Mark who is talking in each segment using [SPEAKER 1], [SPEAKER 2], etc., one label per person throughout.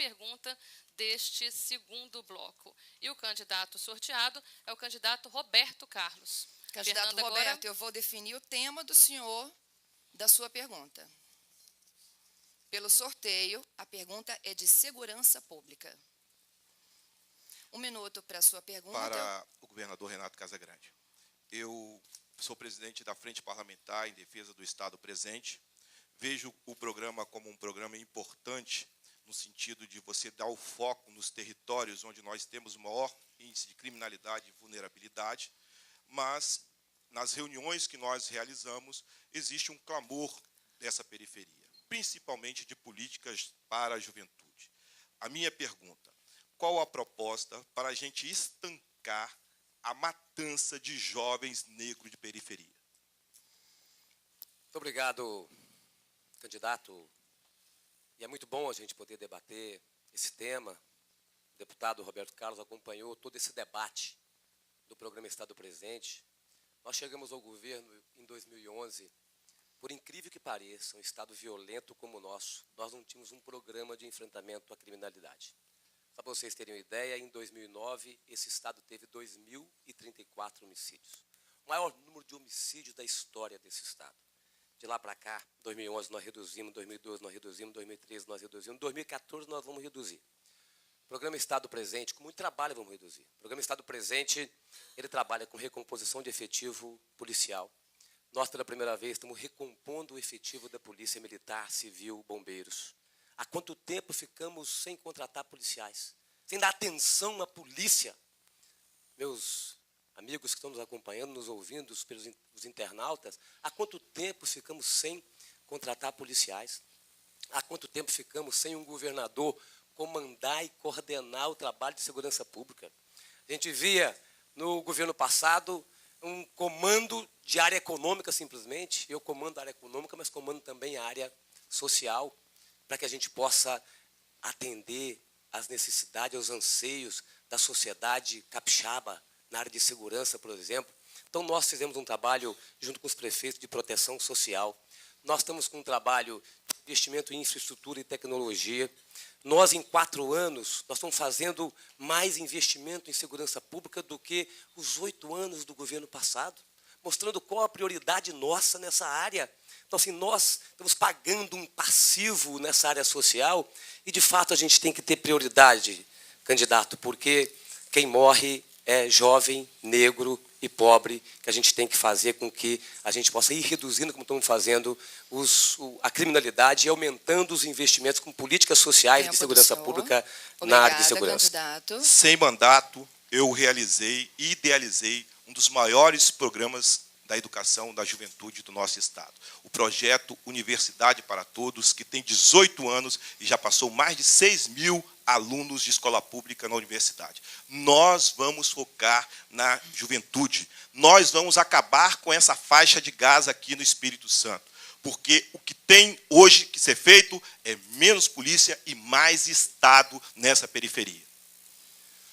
[SPEAKER 1] pergunta deste segundo bloco. E o candidato sorteado é o candidato Roberto Carlos.
[SPEAKER 2] Candidato
[SPEAKER 1] Fernanda,
[SPEAKER 2] Roberto,
[SPEAKER 1] agora...
[SPEAKER 2] eu vou definir o tema do senhor, da sua pergunta. Pelo sorteio, a pergunta é de segurança pública. 1 minuto para a sua pergunta.
[SPEAKER 3] Para o governador Renato Casagrande. Eu sou presidente da Frente Parlamentar em Defesa do Estado Presente. Vejo o programa como um programa importante no sentido de você dar o foco nos territórios onde nós temos o maior índice de criminalidade e vulnerabilidade, mas nas reuniões que nós realizamos existe um clamor dessa periferia, principalmente de políticas para a juventude. A minha pergunta: qual a proposta para a gente estancar a matança de jovens negros de periferia?
[SPEAKER 4] Muito obrigado, candidato. E é muito bom a gente poder debater esse tema. O deputado Roberto Carlos acompanhou todo esse debate do programa Estado Presente. Nós chegamos ao governo em 2011. Por incrível que pareça, um Estado violento como o nosso, nós não tínhamos um programa de enfrentamento à criminalidade. Só para vocês terem uma ideia, em 2009, esse Estado teve 2.034 homicídios. O maior número de homicídios da história desse Estado. De lá para cá, 2011 nós reduzimos, 2012 nós reduzimos, 2013 nós reduzimos, 2014 nós vamos reduzir. Programa Estado Presente, com muito trabalho vamos reduzir. O Programa Estado Presente, ele trabalha com recomposição de efetivo policial. Nós, pela primeira vez, estamos recompondo o efetivo da Polícia Militar, Civil, Bombeiros. Há quanto tempo ficamos sem contratar policiais? Sem dar atenção à polícia? Meus amigos que estão nos acompanhando, nos ouvindo, os internautas, há quanto tempo ficamos sem contratar policiais? Há quanto tempo ficamos sem um governador comandar e coordenar o trabalho de segurança pública? A gente via no governo passado um comando de área econômica, simplesmente. Eu comando a área econômica, mas comando também a área social, para que a gente possa atender às necessidades, aos anseios da sociedade capixaba, na área de segurança, por exemplo. Então, nós fizemos um trabalho junto com os prefeitos de proteção social. Nós estamos com um trabalho de investimento em infraestrutura e tecnologia. Nós, em 4 anos, nós estamos fazendo mais investimento em segurança pública do que os 8 anos do governo passado, mostrando qual a prioridade nossa nessa área. Então, assim, nós estamos pagando um passivo nessa área social e, de fato, a gente tem que ter prioridade, candidato, porque quem morre é jovem, negro e pobre, que a gente tem que fazer com que a gente possa ir reduzindo, como estamos fazendo, a criminalidade e aumentando os investimentos com políticas sociais de segurança pública na área de segurança.
[SPEAKER 2] Candidato.
[SPEAKER 3] Sem mandato, eu realizei e idealizei um dos maiores programas da educação da juventude do nosso Estado. O projeto Universidade para Todos, que tem 18 anos e já passou mais de 6.000 alunos de escola pública na universidade. Nós vamos focar na juventude. Nós vamos acabar com essa faixa de gás aqui no Espírito Santo. Porque o que tem hoje que ser feito é menos polícia e mais Estado nessa periferia.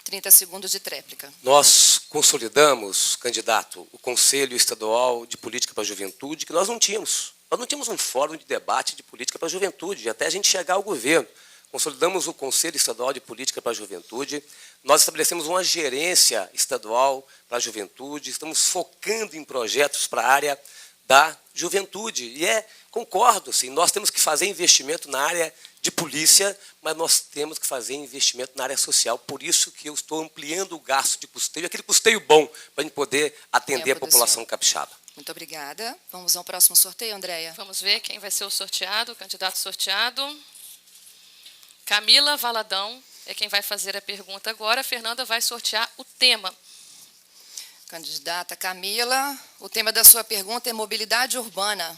[SPEAKER 2] 30 segundos de tréplica.
[SPEAKER 4] Nós consolidamos, candidato, o Conselho Estadual de Política para a Juventude, que nós não tínhamos. Nós não tínhamos um fórum de debate de política para a juventude, até a gente chegar ao governo. Consolidamos o Conselho Estadual de Política para a Juventude, nós estabelecemos uma gerência estadual para a juventude, estamos focando em projetos para a área da juventude. E concordo, sim, nós temos que fazer investimento na área de polícia, mas nós temos que fazer investimento na área social. Por isso que eu estou ampliando o gasto de custeio, aquele custeio bom, para a gente poder atender a população capixaba.
[SPEAKER 2] Muito obrigada. Vamos ao próximo sorteio, Andréia.
[SPEAKER 1] Vamos ver quem vai ser o sorteado, o candidato sorteado. Camila Valadão é quem vai fazer a pergunta agora. A Fernanda vai sortear o tema.
[SPEAKER 2] Candidata Camila, o tema da sua pergunta é mobilidade urbana.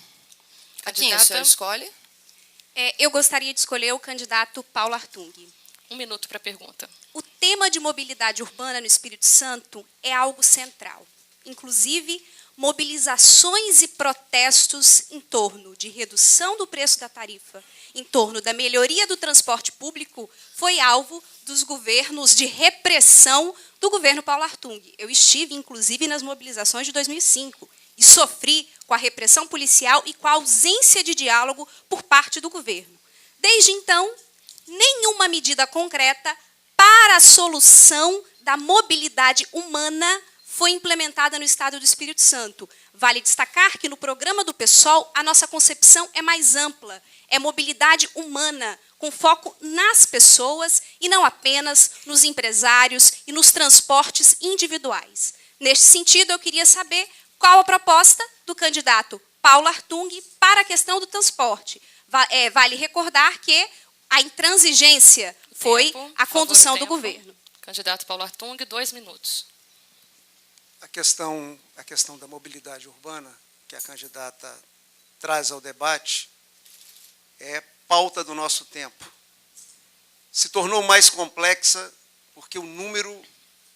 [SPEAKER 2] A quem a senhora escolhe?
[SPEAKER 5] Eu gostaria de escolher o candidato Paulo Artung.
[SPEAKER 1] 1 minuto para a pergunta.
[SPEAKER 5] O tema de mobilidade urbana no Espírito Santo é algo central. Inclusive, mobilizações e protestos em torno de redução do preço da tarifa, em torno da melhoria do transporte público, foi alvo dos governos de repressão do governo Paulo Artung. Eu estive, inclusive, nas mobilizações de 2005 e sofri com a repressão policial e com a ausência de diálogo por parte do governo. Desde então, nenhuma medida concreta para a solução da mobilidade humana foi implementada no Estado do Espírito Santo. Vale destacar que no programa do PSOL a nossa concepção é mais ampla, é mobilidade humana, com foco nas pessoas e não apenas nos empresários e nos transportes individuais. Neste sentido, eu queria saber qual a proposta do candidato Paulo Artung para a questão do transporte. Vale recordar que a intransigência foi a condução do governo.
[SPEAKER 1] Candidato Paulo Artung, 2 minutos.
[SPEAKER 6] A questão da mobilidade urbana, que a candidata traz ao debate, é pauta do nosso tempo. Se tornou mais complexa porque o número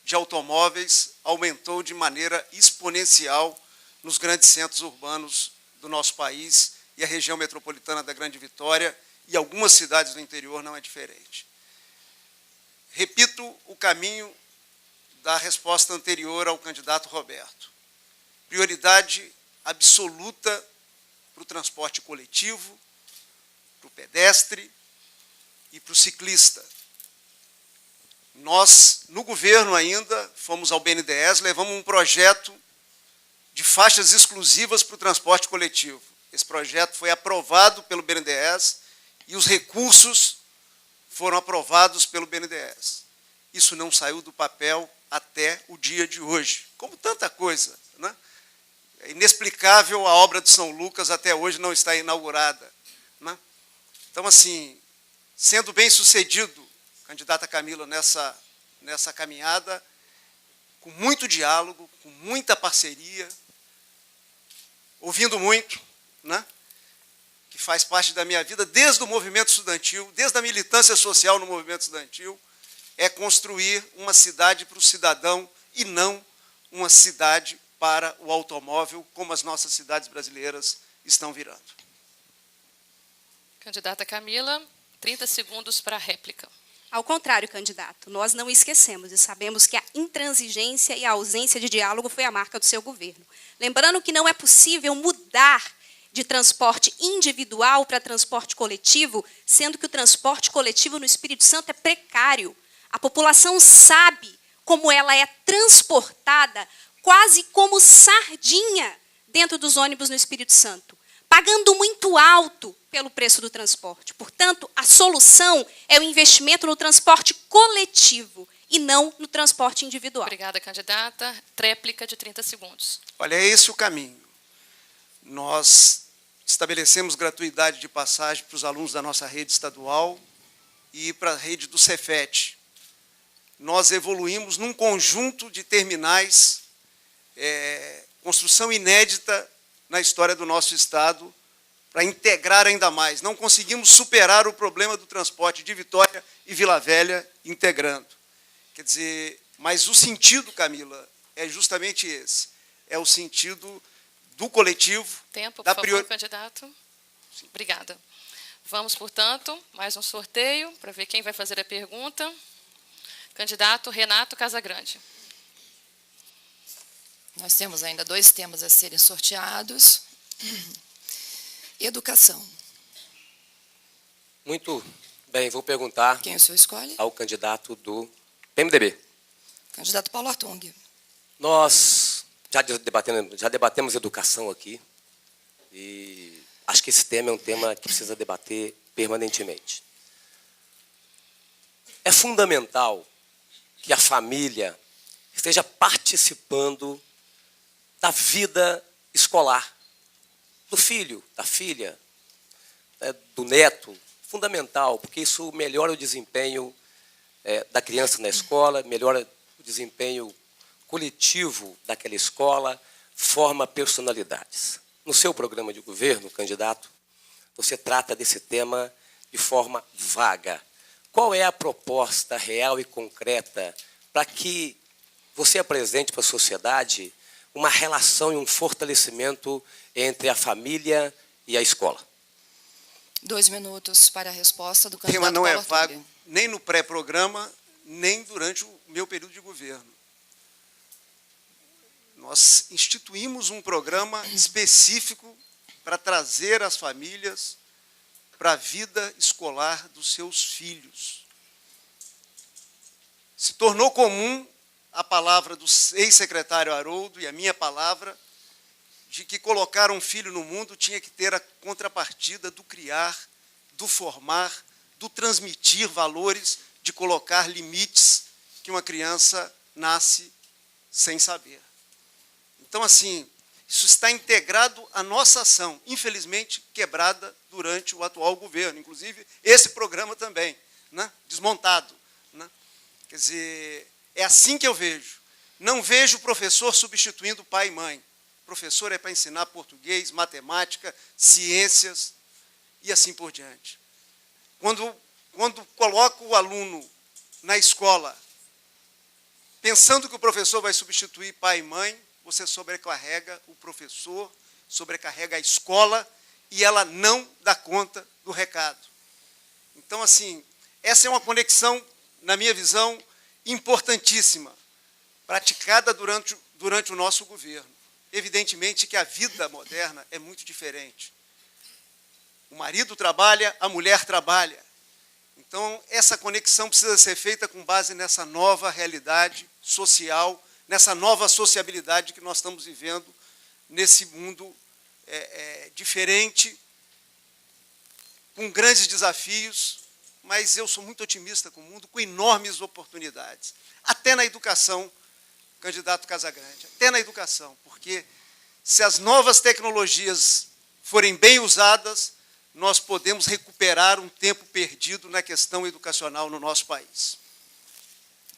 [SPEAKER 6] de automóveis aumentou de maneira exponencial nos grandes centros urbanos do nosso país e a região metropolitana da Grande Vitória e algumas cidades do interior não é diferente. Repito o caminho da resposta anterior ao candidato Roberto. Prioridade absoluta para o transporte coletivo, para o pedestre e para o ciclista. Nós, no governo ainda, fomos ao BNDES, levamos um projeto de faixas exclusivas para o transporte coletivo. Esse projeto foi aprovado pelo BNDES e os recursos foram aprovados pelo BNDES. Isso não saiu do papel até o dia de hoje, como tanta coisa, né? É inexplicável a obra de São Lucas até hoje não está inaugurada, né? Então, assim, sendo bem sucedido, candidata Camila, nessa caminhada, com muito diálogo, com muita parceria, ouvindo muito, né? Que faz parte da minha vida desde o movimento estudantil, desde a militância social no movimento estudantil, é construir uma cidade para o cidadão e não uma cidade para o automóvel, como as nossas cidades brasileiras estão virando.
[SPEAKER 1] Candidata Camila, 30 segundos para a réplica.
[SPEAKER 5] Ao contrário, candidato, nós não esquecemos e sabemos que a intransigência e a ausência de diálogo foi a marca do seu governo. Lembrando que não é possível mudar de transporte individual para transporte coletivo, sendo que o transporte coletivo no Espírito Santo é precário. A população sabe como ela é transportada quase como sardinha dentro dos ônibus no Espírito Santo, pagando muito alto pelo preço do transporte. Portanto, a solução é o investimento no transporte coletivo e não no transporte individual.
[SPEAKER 1] Obrigada, candidata. Tréplica de 30 segundos.
[SPEAKER 6] Olha, é esse o caminho. Nós estabelecemos gratuidade de passagem para os alunos da nossa rede estadual e para a rede do Cefet. Nós evoluímos num conjunto de terminais, construção inédita na história do nosso Estado, para integrar ainda mais. Não conseguimos superar o problema do transporte de Vitória e Vila Velha integrando. Quer dizer, mas o sentido, Camila, é justamente esse. É o sentido do coletivo.
[SPEAKER 1] Tempo,
[SPEAKER 6] da
[SPEAKER 1] por favor, candidato. Sim. Obrigada. Vamos, portanto, mais um sorteio para ver quem vai fazer a pergunta. Candidato Renato Casagrande.
[SPEAKER 2] Nós temos ainda 2 temas a serem sorteados. Educação.
[SPEAKER 4] Muito bem, vou perguntar
[SPEAKER 2] Quem o senhor escolhe?
[SPEAKER 4] ao candidato do PMDB.
[SPEAKER 2] Candidato Paulo Artung.
[SPEAKER 4] Nós já debatemos educação aqui e acho que esse tema é um tema que precisa debater permanentemente. É fundamental que a família esteja participando da vida escolar, do filho, da filha, do neto, fundamental, porque isso melhora o desempenho da criança na escola, melhora o desempenho coletivo daquela escola, forma personalidades. No seu programa de governo, candidato, você trata desse tema de forma vaga. Qual é a proposta real e concreta para que você apresente para a sociedade uma relação e um fortalecimento entre a família e a escola?
[SPEAKER 2] 2 minutos para a resposta do
[SPEAKER 6] O
[SPEAKER 2] candidato
[SPEAKER 6] tema não é
[SPEAKER 2] Paulo
[SPEAKER 6] vago
[SPEAKER 2] Artung.
[SPEAKER 6] nem no pré-programa, nem durante o meu período de governo. Nós instituímos um programa específico para trazer as famílias para a vida escolar dos seus filhos. Se tornou comum a palavra do ex-secretário Haroldo e a minha palavra de que colocar um filho no mundo tinha que ter a contrapartida do criar, do formar, do transmitir valores, de colocar limites que uma criança nasce sem saber. Então, assim, isso está integrado à nossa ação, infelizmente quebrada durante o atual governo, inclusive esse programa também, né, desmontado. Né? Quer dizer, é assim que eu vejo. Não vejo o professor substituindo pai e mãe. O professor é para ensinar português, matemática, ciências e assim por diante. Quando coloco o aluno na escola, pensando que o professor vai substituir pai e mãe, você sobrecarrega o professor, sobrecarrega a escola e ela não dá conta do recado. Então, assim, essa é uma conexão, na minha visão, importantíssima, praticada durante o nosso governo. Evidentemente que a vida moderna é muito diferente. O marido trabalha, a mulher trabalha. Então, essa conexão precisa ser feita com base nessa nova realidade social, nessa nova sociabilidade que nós estamos vivendo nesse mundo diferente, com grandes desafios, mas eu sou muito otimista com o mundo, com enormes oportunidades. Até na educação, candidato Casagrande, até na educação, porque se as novas tecnologias forem bem usadas, nós podemos recuperar um tempo perdido na questão educacional no nosso país.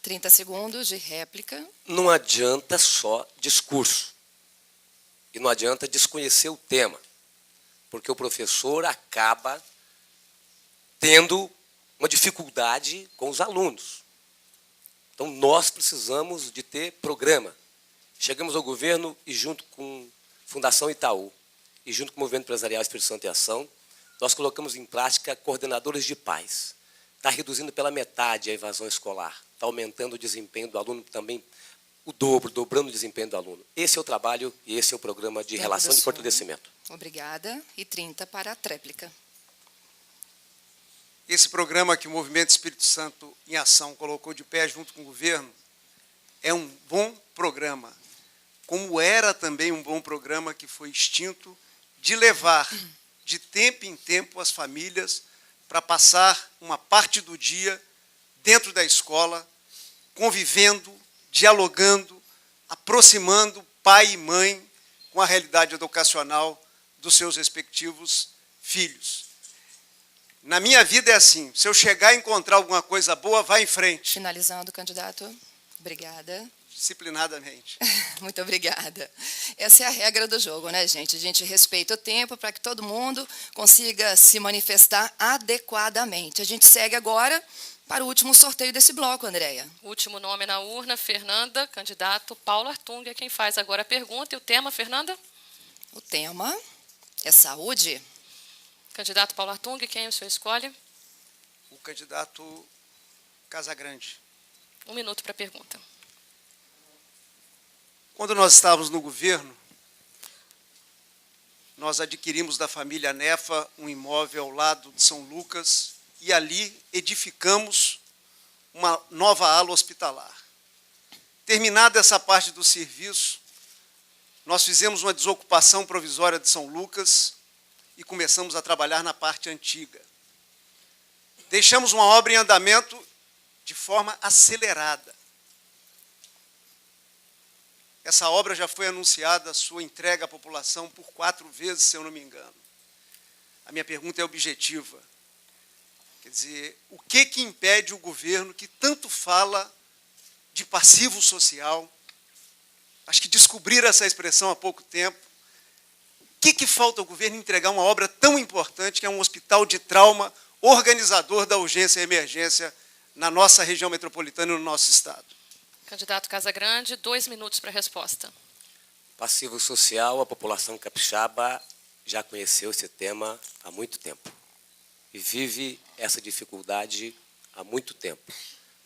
[SPEAKER 2] 30 segundos de réplica.
[SPEAKER 4] Não adianta só discurso. E não adianta desconhecer o tema, porque o professor acaba tendo uma dificuldade com os alunos. Então, nós precisamos de ter programa. Chegamos ao governo e, junto com a Fundação Itaú e junto com o Movimento Empresarial Espírito Santo em Ação, nós colocamos em prática coordenadores de pais. Está reduzindo pela metade a evasão escolar. Está aumentando o desempenho do aluno também, o dobro, dobrando o desempenho do aluno. Esse é o trabalho e esse é o programa de relação de fortalecimento.
[SPEAKER 2] Obrigada. E 30 para a tréplica.
[SPEAKER 6] Esse programa que o Movimento Espírito Santo em Ação colocou de pé junto com o governo é um bom programa, como era também um bom programa que foi extinto, de levar de tempo em tempo as famílias para passar uma parte do dia dentro da escola, convivendo, dialogando, aproximando pai e mãe com a realidade educacional dos seus respectivos filhos. Na minha vida é assim, se eu chegar a encontrar alguma coisa boa, vá em frente.
[SPEAKER 2] Finalizando, candidato. Obrigada.
[SPEAKER 6] Disciplinadamente.
[SPEAKER 2] Muito obrigada. Essa é a regra do jogo, né, gente? A gente respeita o tempo para que todo mundo consiga se manifestar adequadamente. A gente segue agora para o último sorteio desse bloco, Andréia.
[SPEAKER 1] Último nome na urna, Fernanda, candidato Paulo Artung, é quem faz agora a pergunta. E o tema, Fernanda?
[SPEAKER 2] O tema é saúde.
[SPEAKER 1] Candidato Paulo Artung, quem o senhor escolhe?
[SPEAKER 6] O candidato Casagrande.
[SPEAKER 1] 1 minuto para a pergunta.
[SPEAKER 6] Quando nós estávamos no governo, nós adquirimos da família Nefa um imóvel ao lado de São Lucas e ali edificamos uma nova ala hospitalar. Terminada essa parte do serviço, nós fizemos uma desocupação provisória de São Lucas e começamos a trabalhar na parte antiga. Deixamos uma obra em andamento de forma acelerada. Essa obra já foi anunciada, a sua entrega à população por 4 vezes, se eu não me engano. A minha pergunta é objetiva. Quer dizer, o que impede o governo, que tanto fala de passivo social, acho que descobriram essa expressão há pouco tempo, o que falta ao governo entregar uma obra tão importante, que é um hospital de trauma, organizador da urgência e emergência na nossa região metropolitana e no nosso estado?
[SPEAKER 1] Candidato Casagrande, 2 minutos para a resposta.
[SPEAKER 4] Passivo social, a população capixaba já conheceu esse tema há muito tempo e vive essa dificuldade há muito tempo.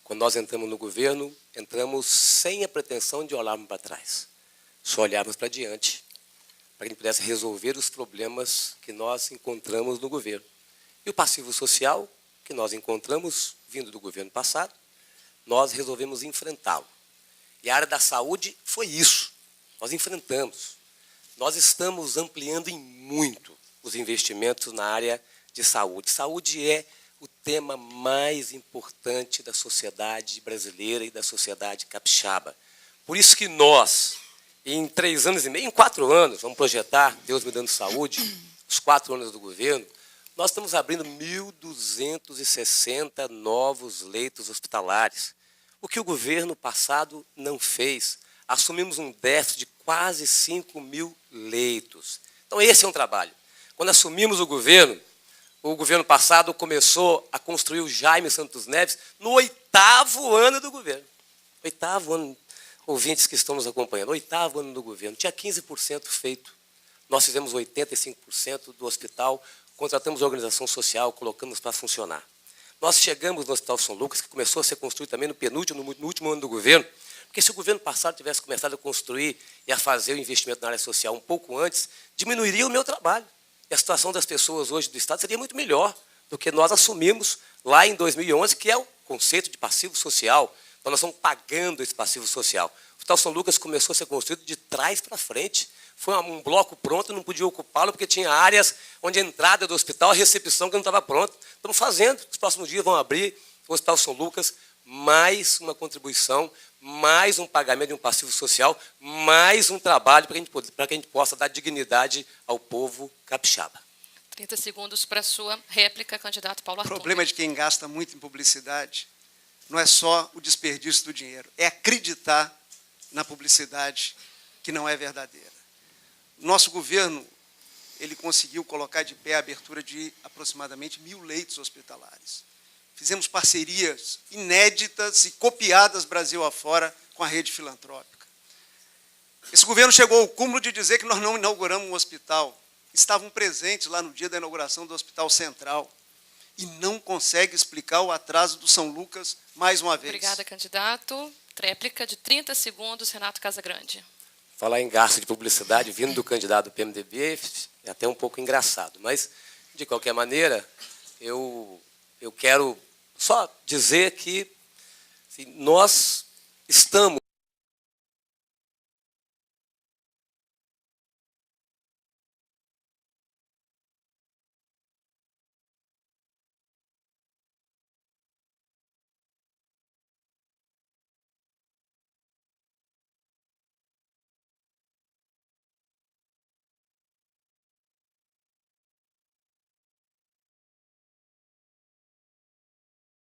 [SPEAKER 4] Quando nós entramos no governo, entramos sem a pretensão de olharmos para trás. Só olharmos para diante, para que a gente pudesse resolver os problemas que nós encontramos no governo. E o passivo social, que nós encontramos vindo do governo passado, nós resolvemos enfrentá-lo. E a área da saúde foi isso. Nós enfrentamos. Nós estamos ampliando em muito os investimentos na área de saúde. Saúde é o tema mais importante da sociedade brasileira e da sociedade capixaba. Por isso que nós, em 3 anos e meio, em 4 anos, vamos projetar, Deus me dando saúde, os 4 anos do governo, nós estamos abrindo 1.260 novos leitos hospitalares. O que o governo passado não fez. Assumimos um déficit de quase 5 mil leitos. Então, esse é um trabalho. Quando assumimos o governo passado começou a construir o Jaime Santos Neves no 8º ano do governo. 8º ano, ouvintes que estão nos acompanhando, 8º ano do governo. Tinha 15% feito. Nós fizemos 85% do hospital, contratamos a organização social, colocamos para funcionar. Nós chegamos no Hospital São Lucas, que começou a ser construído também no último ano do governo, porque se o governo passado tivesse começado a construir e a fazer o investimento na área social um pouco antes, diminuiria o meu trabalho. E a situação das pessoas hoje do Estado seria muito melhor do que nós assumimos lá em 2011, que é o conceito de passivo social. Então, nós estamos pagando esse passivo social. O Hospital São Lucas começou a ser construído de trás para frente. Foi um bloco pronto, não podia ocupá-lo, porque tinha áreas onde a entrada do hospital, a recepção que não estava pronta. Estamos fazendo. Nos próximos dias vão abrir o Hospital São Lucas, mais uma contribuição, mais um pagamento de um passivo social, mais um trabalho para que a gente possa dar dignidade ao povo capixaba.
[SPEAKER 1] 30 segundos para a sua réplica, candidato Paulo
[SPEAKER 6] O
[SPEAKER 1] Artung.
[SPEAKER 6] problema de quem gasta muito em publicidade não é só o desperdício do dinheiro, é acreditar na publicidade que não é verdadeira. Nosso governo, ele conseguiu colocar de pé a abertura de aproximadamente 1.000 leitos hospitalares. Fizemos parcerias inéditas e copiadas Brasil afora com a rede filantrópica. Esse governo chegou ao cúmulo de dizer que nós não inauguramos um hospital. Estavam presentes lá no dia da inauguração do Hospital Central. E não consegue explicar o atraso do São Lucas mais uma vez.
[SPEAKER 1] Obrigada, candidato. Réplica de 30 segundos, Renato Casagrande.
[SPEAKER 4] Falar em gasto de publicidade, vindo do candidato do PMDB, é até um pouco engraçado. Mas, de qualquer maneira, eu quero só dizer que assim, nós estamos